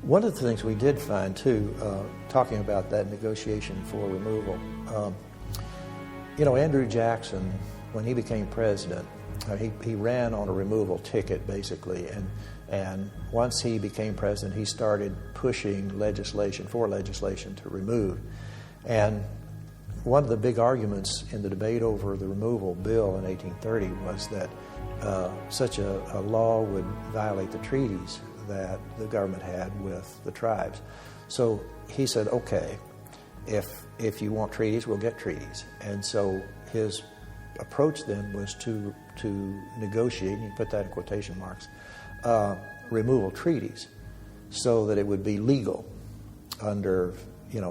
One of the things we did find, too, talking about that negotiation for removal, Andrew Jackson, when he became president, he ran on a removal ticket, basically, and once he became president, he started pushing legislation to remove. And one of the big arguments in the debate over the removal bill in 1830 was that such a law would violate the treaties that the government had with the tribes. So he said, okay, if you want treaties, we'll get treaties. And so his approach then was to negotiate, and you put that in quotation marks, removal treaties so that it would be legal under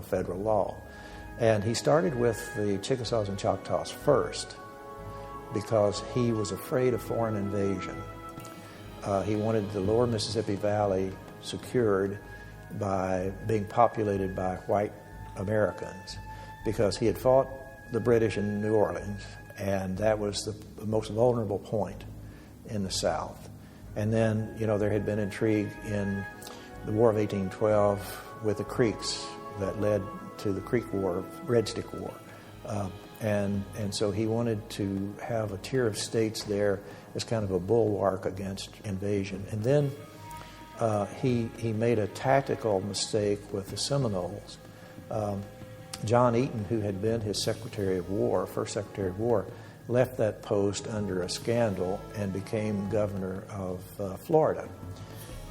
federal law. And he started with the Chickasaws and Choctaws first because he was afraid of foreign invasion. He wanted the lower Mississippi Valley secured by being populated by white Americans because he had fought the British in New Orleans, and that was the most vulnerable point in the South. And then, there had been intrigue in the War of 1812 with the Creeks that led to the Creek War, Red Stick War. And so he wanted to have a tier of states there as kind of a bulwark against invasion. And then he made a tactical mistake with the Seminoles. John Eaton, who had been his Secretary of War, first Secretary of War, left that post under a scandal and became governor of Florida.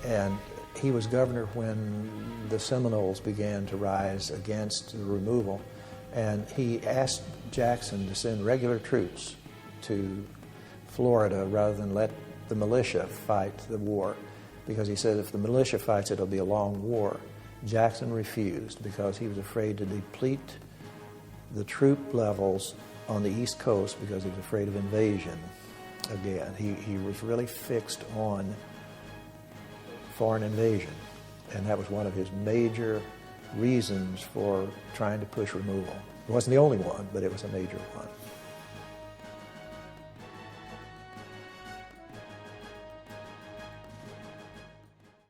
And he was governor when the Seminoles began to rise against the removal. And he asked Jackson to send regular troops to Florida rather than let the militia fight the war, because he said if the militia fights, it'll be a long war. Jackson refused because he was afraid to deplete the troop levels on the East Coast because he was afraid of invasion again. He was really fixed on foreign invasion, and that was one of his major reasons for trying to push removal. It wasn't the only one, but it was a major one.